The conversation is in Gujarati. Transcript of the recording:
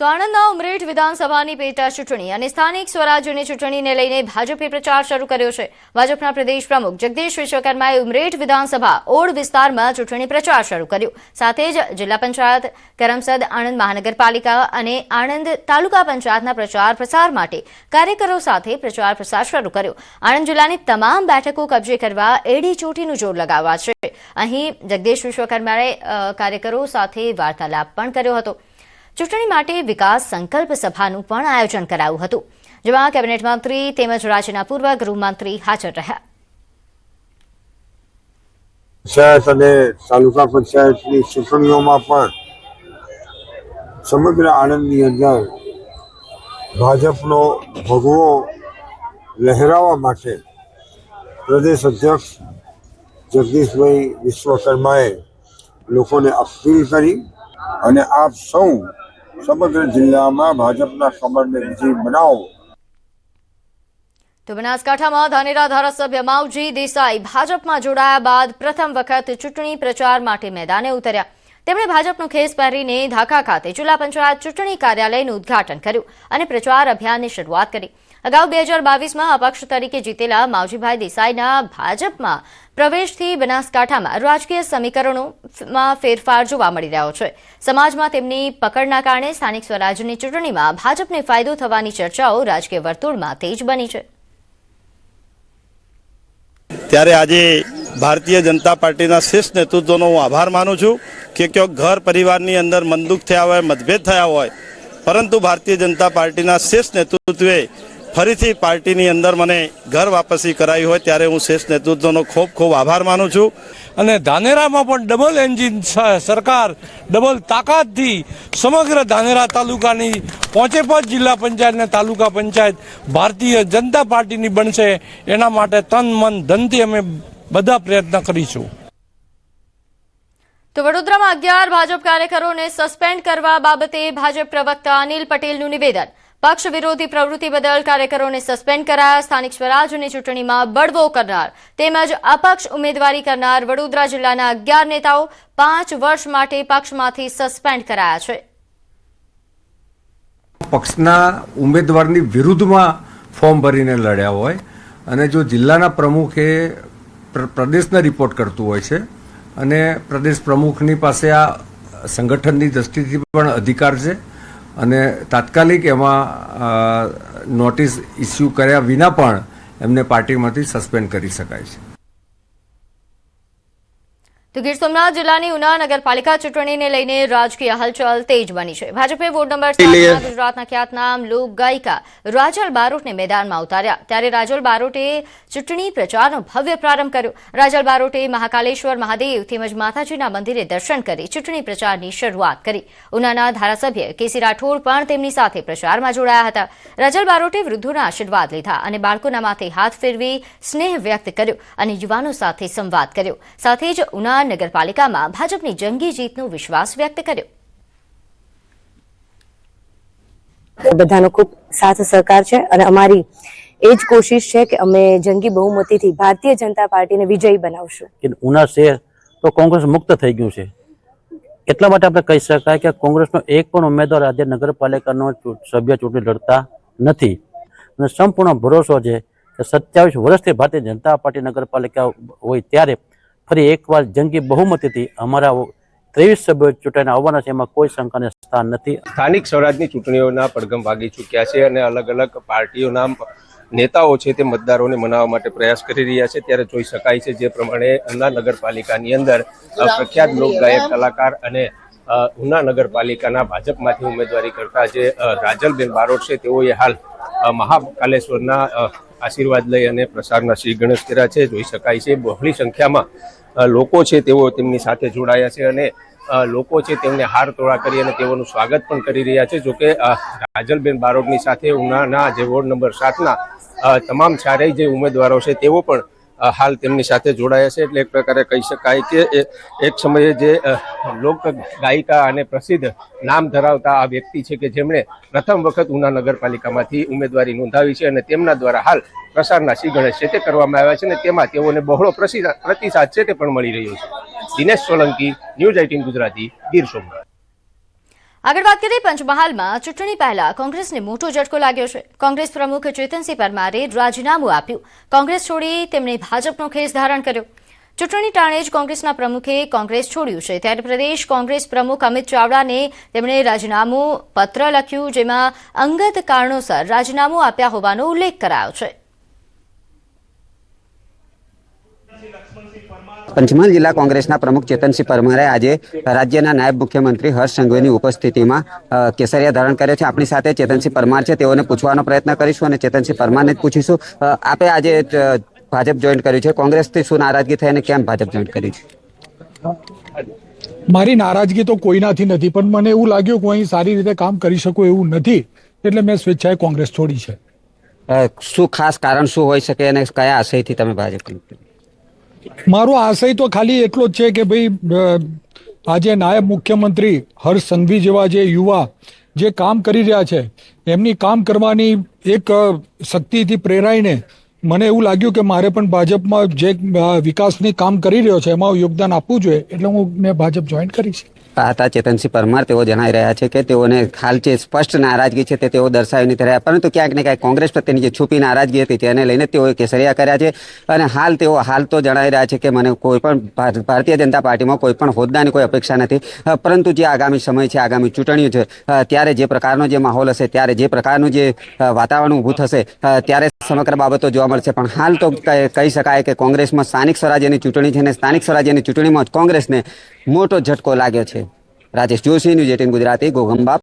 તો આણંદના ઉમરેઠ વિધાનસભાની પેટા ચૂંટણી અને સ્થાનિક સ્વરાજ્યની ચૂંટણીને લઈને ભાજપે પ્રચાર શરૂ કર્યો છે। ભાજપના પ્રદેશ પ્રમુખ જગદીશ વિશ્વકર્માએ ઉમરેઠ વિધાનસભા ઓડ વિસ્તારમાં ચૂંટણી પ્રચાર શરૂ કર્યો। સાથે જ જિલ્લા પંચાયત, કરમસદ, આણંદ મહાનગરપાલિકા અને આણંદ તાલુકા પંચાયતના પ્રચાર પ્રસાર માટે કાર્યકરો સાથે પ્રચાર પ્રસાર શરૂ કર્યો। આણંદ જિલ્લાની તમામ બેઠકો કબજે કરવા એડી ચોટીનું જોર લગાવવા છે। અહીં જગદીશ વિશ્વકર્માએ કાર્યકરો સાથે વાર્તાલાપ પણ કર્યો હતો। ચૂંટણી માટે વિકાસ સંકલ્પ સભાનું પણ આયોજન કરાયું હતું, જેમાં કેબિનેટ મંત્રી તેમજ રાજ્યના પૂર્વ ગૃહમંત્રી હાજર રહ્યા। પંચાયત અને તાલુકા પંચાયતની ચૂંટણીઓમાં પણ સમગ્ર આણંદની અંદર ભાજપનો ભગવો લહેરાવવા માટે પ્રદેશ અધ્યક્ષ જગદીશભાઈ વિશ્વકર્માએ લોકોને અપીલ કરી અને આપ સૌ સમગ્ર જિલ્લામાં ભાજપના કમળને વિજયી બનાવો। તો બનાસકાંઠામાં ધાનેરા ધારાસભ્ય માવજી દેસાઈ ભાજપમાં જોડાયા બાદ પ્રથમ વખત ચૂંટણી પ્રચાર માટે મેદાને ઉતર્યા। તેમણે ભાજપનો ખેસ પહેરીને ધાખા ખાતે જિલ્લા પંચાયત ચૂંટણી કાર્યાલયનું ઉદ્ઘાટન કર્યું અને પ્રચાર અભિયાનની શરૂઆત કરી। અગાઉ 2022માં અપક્ષ તરીકે જીતેલા માવજીભાઈ દેસાઈના ભાજપમાં પ્રવેશથી બનાસકાંઠામાં રાજકીય સમીકરણોમાં ફેરફાર જોવા મળી રહ્યો છે। સમાજમાં તેમની પકડના કારણે સ્થાનિક સ્વરાજ્યની ચૂંટણીમાં ભાજપને ફાયદો થવાની ચર્ચાઓ રાજકીય વર્તુળમાં તેજ બની છે। ત્યારે આજે ભારતીય જનતા પાર્ટીના શ્રેષ્ઠ નેતૃત્વનો હું આભાર માનું છું કે ક્યાંક ઘર પરિવારની અંદર મનદુખ થયા હોય, મતભેદ થયા હોય, પરંતુ ભારતીય જનતા પાર્ટીના શ્રેષ્ઠ નેતૃત્વે ફરીથી પાર્ટીની અંદર મને ઘર વાપસી કરાવી હોય ત્યારે હું શ્રેષ્ઠ નેતૃત્વનો ખૂબ ખૂબ આભાર માનું છું। અને ધાનેરામાં પણ ડબલ એન્જિન સરકાર ડબલ તાકાતથી સમગ્ર ધાનેરા તાલુકાની 5 જિલ્લા પંચાયત અને તાલુકા પંચાયત ભારતીય જનતા પાર્ટીની બનશે, એના માટે તન મન ધનથી અમે બધા પ્રયત્ન કરીશું। તો વડોદરામાં 11 ભાજપ કાર્યકરોને સસ્પેન્ડ કરવા બાબતે ભાજપ પ્રવક્તા અનિલ પટેલનું નિવેદન। પક્ષ વિરોધી પ્રવૃત્તિ બદલ કાર્યકરોને સસ્પેન્ડ કરાયા। સ્થાનિક સ્વરાજ્યની ચૂંટણીમાં બળવો કરનાર તેમજ અપક્ષ ઉમેદવારી કરનાર વડોદરા જિલ્લાના 11 નેતાઓ 5 વર્ષ માટે પક્ષમાંથી સસ્પેન્ડ કરાયા છે। પક્ષના ઉમેદવારની વિરુદ્ધમાં ફોર્મ ભરીને લડ્યા હોય અને જો જિલ્લાના પ્રમુખે પ્રદેશને રિપોર્ટ કરતું હોય છે અને પ્રદેશ પ્રમુખની પાસે આ સંગઠનની દ્રષ્ટિથી પણ અધિકાર છે અને તાત્કાલિક એમાં નોટિસ ઇસ્યુ કર્યા વિના પણ એમને પાર્ટીમાંથી સસ્પેન્ડ કરી શકાય છે। તો ગીર સોમનાથ જિલ્લાની ઉના નગરપાલિકા ચૂંટણીને લઈને રાજકીય હલચલ તેજ બની છે। ભાજપે વોર્ડ નંબર 7માં ગુજરાતના ખ્યાતનામ લોક ગાયિકા રાજલ બારોટને મેદાનમાં ઉતાર્યા। ત્યારે રાજલ બારોટે ચૂંટણી પ્રચારનો ભવ્ય પ્રારંભ કર્યો। રાજલ બારોટે મહાકાલેશ્વર મહાદેવ તેમજ માતાજીના મંદિરે દર્શન કરી ચૂંટણી પ્રચારની શરૂઆત કરી। ઉનાના ધારાસભ્ય કેસી રાઠોડ પણ તેમની સાથે પ્રચારમાં જોડાયા હતા। રાજલ બારોટે વૃદ્ધોના આશીર્વાદ લીધા અને બાળકોના માથે હાથ ફેરવી સ્નેહ વ્યક્ત કર્યો અને યુવાનો સાથે સંવાદ કર્યો। સાથે જ ઉના નગરપાલિકામાં ભાજપની જંગી જીતનો વિશ્વાસ વ્યક્ત કર્યો। બધાનો ખૂબ સાથ સહકાર છે અને અમારી એ જ કોશિશ છે કે અમે જંગી બહુમતીથી ભારતીય જનતા પાર્ટીને વિજયી બનાવશું। ઉના શહેર તો કોંગ્રેસ મુક્ત થઈ ગયું છે, એટલા માટે આપણે કહી શકાય કે કોંગ્રેસનો એક પણ ઉમેદવાર આજે નગરપાલિકાનો સભ્ય ચૂંટણી લડતા નથી અને સંપૂર્ણ ભરોસો છે કે 27 વર્ષથી ભારતીય જનતા પાર્ટી નગરપાલિકા હોય ત્યારે ફરી એકવાર જંગી બહુમતીથી અમારા 23 સભ્યો ચૂંટાઈને આવવાના છે, એમાં કોઈ શંકાને સ્થાન નથી। સ્થાનિક સ્વરાજની ચૂંટણીઓના પડઘમ ભાગી ચૂક્યા છે અને અલગ અલગ પાર્ટીઓના નેતાઓ છે તે મતદારોને મનાવવા માટે પ્રયાસ કરી રહ્યા છે। ત્યારે જોઈ શકાય છે જે પ્રમાણે ઉના નગરપાલિકાની અંદર પ્રખ્યાત લોકગાયક કલાકાર અને ઉના નગરપાલિકાના ભાજપમાંથી ઉમેદવારી કરતા જે રાજલબેન બારોટ છે તેઓએ હાલ મહાકાલેશ્વરના આશીર્વાદ લઈ અને પ્રસારના શ્રી ગણેશ કર્યા છે। જોઈ શકાય છે બહોળી સંખ્યામાં લોકો છે તેઓ તેમની સાથે જોડાયા છે અને લોકો છે તેમને હાર તોડા કરી અને તેઓનું સ્વાગત પણ કરી રહ્યા છે। જોકે રાજલબેન બારોટની સાથે ઉનાના જે વોર્ડ નંબર 7ના તમામ 4 જે ઉમેદવારો છે તેઓ પણ હાલ તેમની સાથે જોડાયા છે। એટલે એક પ્રકારે કહી શકાય કે એક સમયે જે લોક ગાયિકા અને પ્રસિદ્ધ નામ ધરાવતા આ વ્યક્તિ છે કે જેમણે પ્રથમ વખત ઉના નગરપાલિકામાંથી ઉમેદવારી નોંધાવી છે અને તેમના દ્વારા હાલ પ્રસારના શ્રી ગણેશ છે તે કરવામાં આવ્યા છે અને તેમાં તેઓને બહોળો પ્રતિસાદ છે તે પણ મળી રહ્યો છે। દિનેશ સોલંકી, ન્યૂઝ 18 ગુજરાતી, ગીર સોમનાથ। આગળ વાત કરીએ પંચમહાલમાં ચૂંટણી પહેલા કોંગ્રેસને મોટો ઝટકો લાગ્યો છે. કોંગ્રેસ પ્રમુખ ચેતનસિંહ પરમારે રાજીનામું આપ્યું. કોંગ્રેસ છોડી તેમણે ભાજપનો ખેસ ધારણ કર્યો. ચૂંટણી ટાણે જ કોંગ્રેસના પ્રમુખે કોંગ્રેસ છોડ્યું છે. ત્યારે પ્રદેશ કોંગ્રેસ પ્રમુખ અમિત ચાવડાને તેમણે રાજીનામું પત્ર લખ્યું, જેમાં અંગત કારણોસર રાજીનામું આપ્યા હોવાનો ઉલ્લેખ કરાયો છે. પંચમહાલ જિલ્લા કોંગ્રેસના પ્રમુખ ચેતનસિંહ પરમારે આજે રાજ્યના નાયબ મુખ્યમંત્રી હર્ષ સંઘવીની ઉપસ્થિતિમાં કેસરિયા ધારણ કર્યો છે. આપણી સાથે ચેતનસિંહ પરમાર છે, તેઓને પૂછવાનો પ્રયત્ન કરીશું અને ચેતનસિંહ પરમારને જ પૂછીશું. આપે આજે ભાજપ જોઈન કર્યું છે, કોંગ્રેસથી શું નારાજગી થઈ અને કેમ ભાજપ જોઈન કર્યું છે? મારી નારાજગી તો કોઈનાથી નથી, પણ મને એવું લાગ્યું કે હું અહીં સારી રીતે કામ કરી શકું એવું નથી, એટલે મેં સ્વેચ્છાએ કોંગ્રેસ છોડી છે. શું ખાસ કારણ શું હોઈ શકે અને કયા આશયથી તમે ભાજપ? મારો આશય તો ખાલી એટલો જ છે કે ભાઈ આજે નાયબ મુખ્યમંત્રી હર્ષ સંઘવી જેવા જે યુવા જે કામ કરી રહ્યા છે, એમની કામ કરવાની એક શક્તિથી પ્રેરાઈને મને એવું લાગ્યું કે મારે પણ ભાજપમાં જે વિકાસની કામ કરી રહ્યો છે એમાં યોગદાન આપવું જોઈએ, એટલે મેં ભાજપ જોઈન કરી છે. હતા ચેતનસિંહ પરમાર, તેઓ જણાવી રહ્યા છે કે તેઓને હાલ જે સ્પષ્ટ નારાજગી છે તે તેઓ દર્શાવી નથી રહ્યા, પરંતુ ક્યાંક ને ક્યાંક કોંગ્રેસ પ્રત્યેની જે છુપી નારાજગી હતી તેને લઈને તેઓએ કેસરિયા કર્યા છે. અને હાલ તો જણાવી રહ્યા છે કે મને કોઈ પણ ભારતીય જનતા પાર્ટીમાં કોઈ પણ હોદ્દાની કોઈ અપેક્ષા નથી, પરંતુ જે આગામી સમય છે, આગામી ચૂંટણીઓ છે, ત્યારે જે પ્રકારનો જે માહોલ હશે, ત્યારે જે પ્રકારનું જે વાતાવરણ ઊભું થશે, ત્યારે સમગ્ર બાબતો જોવા મળશે. પણ હાલ તો કહી શકાય કે કોંગ્રેસમાં સ્થાનિક સ્વરાજ્યની ચૂંટણી છે અને સ્થાનિક સ્વરાજ્યની ચૂંટણીમાં જ કોંગ્રેસને મોટો ઝટકો લાગ્યો છે. રાજેશ જોશી, ન્યૂઝ 18 ગુજરાતી, ઘોઘંબા.